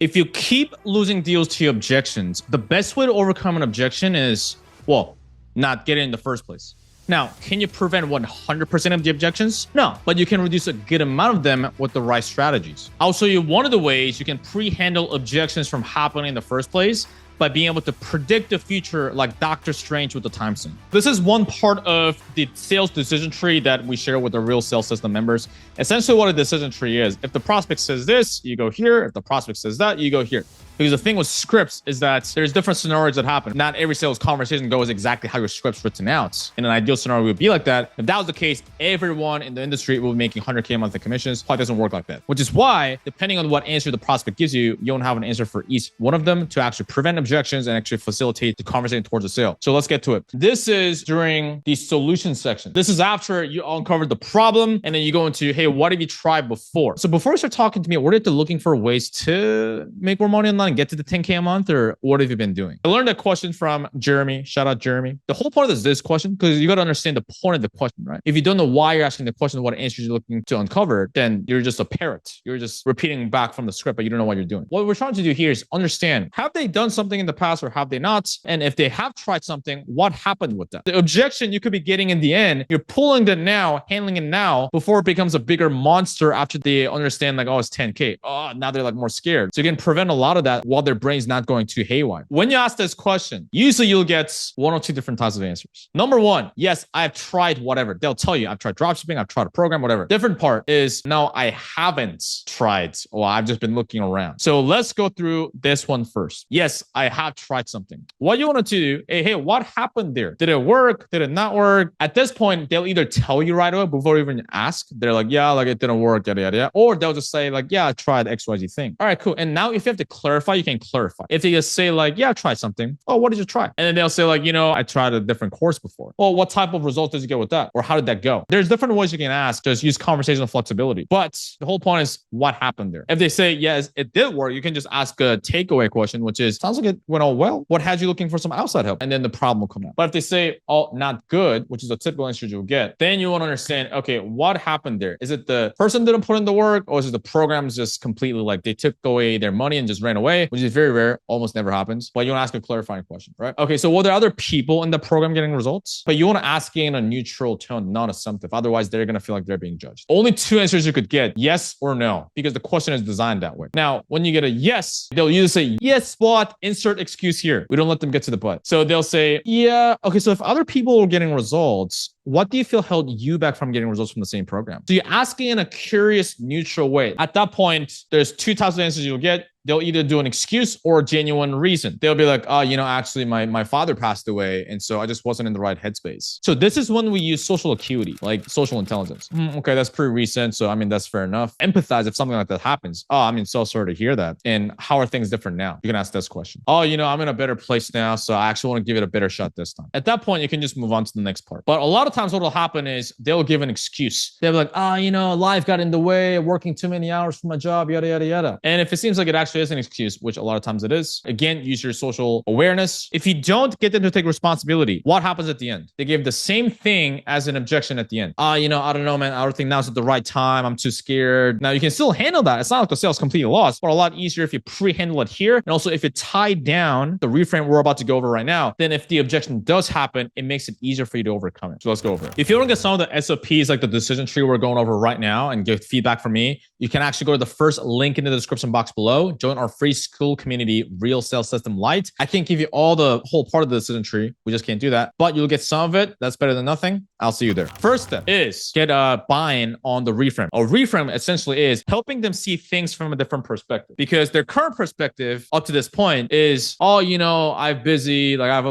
If you keep losing deals to your objections, the best way to overcome an objection is, well, not get it in the first place. Now, can you prevent 100% of the objections? No, but you can reduce a good amount of them with the right strategies. I'll show you one of the ways you can pre-handle objections from happening in the first place by being able to predict the future like Doctor Strange with the time sync. This is one part of the sales decision tree that we share with the real sales system members. Essentially what a decision tree is, if the prospect says this, you go here. If the prospect says that, you go here. Because the thing with scripts is that there's different scenarios that happen. Not every sales conversation goes exactly how your script's written out. In an ideal scenario, it would be like that. If that was the case, everyone in the industry will be making 100K monthly commissions. Probably doesn't work like that. Which is why, depending on what answer the prospect gives you, you don't have an answer for each one of them to actually prevent objections and actually facilitate the conversation towards a sale. So let's get to it. This is during the solution section. This is after you uncovered the problem, and then you go into, hey, what have you tried before? So before you start talking to me, what are you looking for ways to make more money online and get to the 10K a month, or what have you been doing? I learned a question from Jeremy. Shout out Jeremy. The whole point of this question, because you got to understand the point of the question, right? If you don't know why you're asking the question, what answers you're looking to uncover, then you're just a parrot. You're just repeating back from the script, but you don't know what you're doing. What we're trying to do here is understand, have they done something in the past or have they not? And if they have tried something, what happened with that? The objection you could be getting in the end, you're pulling it now, handling it now, before it becomes a bigger monster after they understand like, oh, it's 10K. Oh, now they're like more scared. So you can prevent a lot of that while their brain's not going too haywire. When you ask this question, usually you'll get one or two different types of answers. Number one, yes, I've tried whatever. They'll tell you, I've tried dropshipping, I've tried a program, whatever. Different part is, no, I haven't tried, or I've just been looking around. So let's go through this one first. Yes, I have tried something. What you want to do, hey, what happened there? Did it work? Did it not work? At this point, they'll either tell you right away before you even ask. They're like, yeah, like it didn't work, yada, yada, yada. Or they'll just say like, yeah, I tried XYZ thing. All right, cool. And now if you have to clarify, you can clarify. If they just say like, yeah, I tried something. Oh, what did you try? And then they'll say like, I tried a different course before. Well, what type of results did you get with that? Or how did that go? There's different ways you can ask. Just use conversational flexibility. But the whole point is what happened there. If they say, yes, it did work, you can just ask a takeaway question, which is, sounds like it went all well. What had you looking for some outside help? And then the problem will come out. But if they say, oh, not good, which is a typical answer you'll get, then you want to understand, okay, what happened there? Is it the person didn't put in the work, or is it the programs just completely like they took away their money and just ran away, which is very rare, almost never happens. But you want to ask a clarifying question, right? Okay, so were there other people in the program getting results? But you want to ask in a neutral tone, not assumptive. Otherwise, they're going to feel like they're being judged. Only two answers you could get, yes or no, because the question is designed that way. Now, when you get a yes, they'll usually say, yes, but insert excuse here. We don't let them get to the but. So they'll say, yeah, okay, so if other people were getting results, what do you feel held you back from getting results from the same program? So you're asking in a curious, neutral way. At that point, there's two types of answers you'll get. They'll either do an excuse or a genuine reason. They'll be like, oh, actually my father passed away, and so I just wasn't in the right headspace. So this is when we use social acuity, like social intelligence. Okay, that's pretty recent. So, that's fair enough. Empathize if something like that happens. Oh, so sorry to hear that. And how are things different now? You can ask this question. Oh, I'm in a better place now, so I actually want to give it a better shot this time. At that point, you can just move on to the next part. But a lot of times what will happen is they'll give an excuse. They'll be like, life got in the way, working too many hours for my job, yada, yada, yada. And if it seems like it actually is an excuse, which a lot of times it is, again, use your social awareness. If you don't get them to take responsibility, what happens at the end? They give the same thing as an objection at the end. I don't know, man. I don't think now's at the right time. I'm too scared. Now you can still handle that. It's not like the sale's completely lost, but a lot easier if you pre-handle it here. And also if you tie down the reframe we're about to go over right now, then if the objection does happen, it makes it easier for you to overcome it. So let's go over it. If you want to get some of the SOPs like the decision tree we're going over right now and get feedback from me, you can actually go to the first link in the description box below. Join our free school community, Real Sales System Lite. I can't give you all the whole part of the decision tree. We just can't do that, but you'll get some of it. That's better than nothing. I'll see you there. First step is get a buy-in on the reframe. A reframe essentially is helping them see things from a different perspective, because their current perspective up to this point is, I'm busy. Like I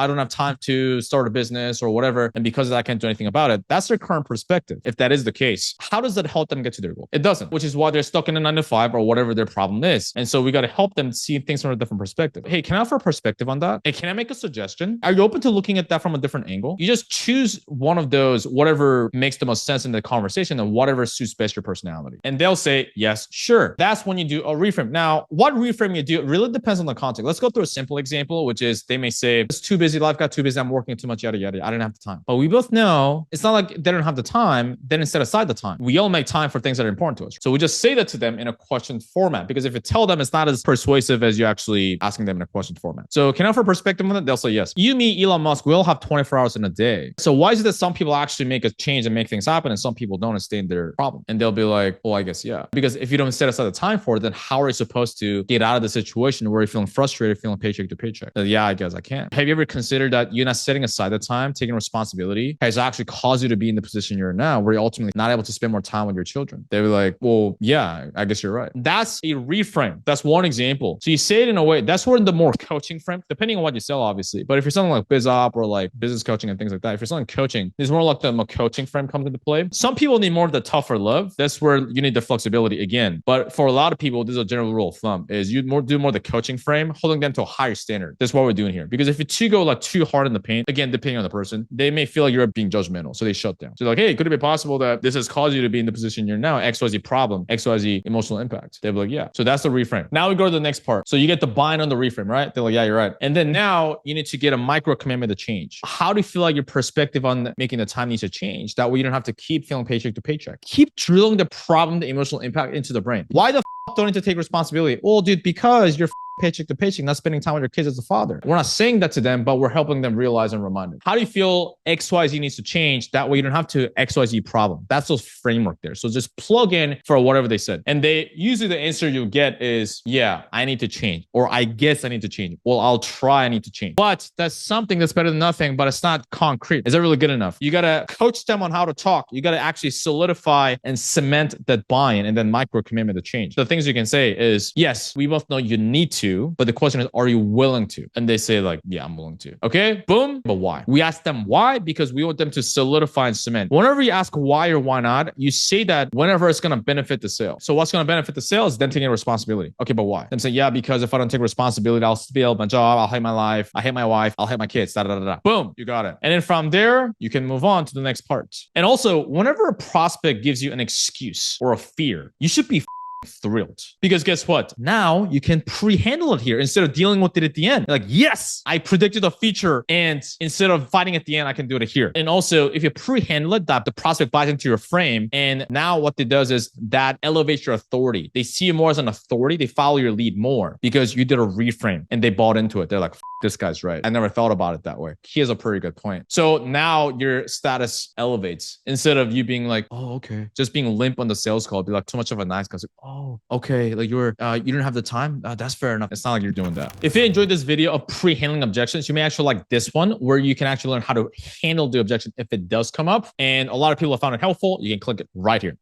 don't have time to start a business or whatever. And because of that, I can't do anything about it. That's their current perspective. If that is the case, how does that help them get to their goal? It doesn't, which is why they're stuck in a 9-to-5 or whatever their problem is. And so we got to help them see things from a different perspective. Hey, can I offer a perspective on that? Hey, can I make a suggestion? Are you open to looking at that from a different angle? You just choose one of those, whatever makes the most sense in the conversation and whatever suits best your personality. And they'll say, yes, sure. That's when you do a reframe. Now, what reframe you do, it really depends on the context. Let's go through a simple example, which is they may say, it's too busy. Life got too busy. I'm working too much, yada, yada. I didn't have the time. But we both know it's not like they don't have the time. Then set aside the time. We all make time for things that are important to us. So we just say that to them in a question format, because if you tell tell them it's not as persuasive as you actually asking them in a question format. So can I offer perspective on that? They'll say yes. You, me, Elon Musk, we all have 24 hours in a day. So why is it that some people actually make a change and make things happen and some people don't and stay in their problem? And they'll be like, well, I guess, yeah. Because if you don't set aside the time for it, then how are you supposed to get out of the situation where you're feeling frustrated, feeling paycheck to paycheck? Yeah, I guess I can't. Have you ever considered that you're not setting aside the time, taking responsibility has actually caused you to be in the position you're in now where you're ultimately not able to spend more time with your children? They'll be like, well, yeah, I guess you're right. That's a reframe. That's one example. So you say it in a way, that's where the more coaching frame, depending on what you sell, obviously. But if you're selling like biz op or like business coaching and things like that, if you're selling coaching, there's more like the more coaching frame comes into play. Some people need more of the tougher love. That's where you need the flexibility again. But for a lot of people, this is a general rule of thumb is you do more the coaching frame, holding them to a higher standard. That's what we're doing here. Because if you go like too hard in the paint, again, depending on the person, they may feel like you're being judgmental. So they shut down. So like, hey, could it be possible that this has caused you to be in the position you're now? XYZ problem, XYZ emotional impact. They'll be like, yeah. So that's the reframe. Now we go to the next part. So you get the buy-in on the reframe, right? They're like, yeah, you're right. And then now you need to get a micro commitment to change. How do you feel like your perspective on making the time needs to change? That way you don't have to keep feeling paycheck to paycheck. Keep drilling the problem, the emotional impact into the brain. Why the don't need to take responsibility? Well, dude, because you're paycheck to paycheck, not spending time with your kids as a father. We're not saying that to them, but we're helping them realize and remind them. How do you feel XYZ needs to change? That way you don't have to XYZ problem. That's those framework there. So just plug in for whatever they said. And they usually the answer you get is, yeah, I need to change. Or I guess I need to change. Well, I'll try, I need to change. But that's something that's better than nothing, but it's not concrete. Is that really good enough? You got to coach them on how to talk. You got to actually solidify and cement that buy-in and then micro commitment to change. The things you can say is, yes, we both know you need to, but the question is, are you willing to? And they say like, yeah, I'm willing to. Okay, boom. But why? We ask them why, because we want them to solidify and cement. Whenever you ask why or why not, you say that whenever it's going to benefit the sale. So what's going to benefit the sale is them taking responsibility. Okay, but why? Then say, yeah, because if I don't take responsibility, I'll fail my job. I'll hate my life. I hate my wife. I'll hate my kids. Da, da, da, da. Boom, you got it. And then from there, you can move on to the next part. And also, whenever a prospect gives you an excuse or a fear, you should be thrilled, because guess what? Now you can pre-handle it here instead of dealing with it at the end. You're like, yes, I predicted a feature, and instead of fighting at the end, I can do it here. And also, if you pre-handle it, that the prospect buys into your frame, and now what it does is that elevates your authority. They see you more as an authority. They follow your lead more because you did a reframe and they bought into it. They're like, this guy's right. I never thought about it that way. He has a pretty good point. So now your status elevates instead of you being like, oh, okay, just being limp on the sales call, be like too much of a nice guy. Like, oh, okay, like you didn't have the time. That's fair enough. It's not like you're doing that. If you enjoyed this video of pre-handling objections, you may actually like this one where you can actually learn how to handle the objection if it does come up. And a lot of people have found it helpful. You can click it right here.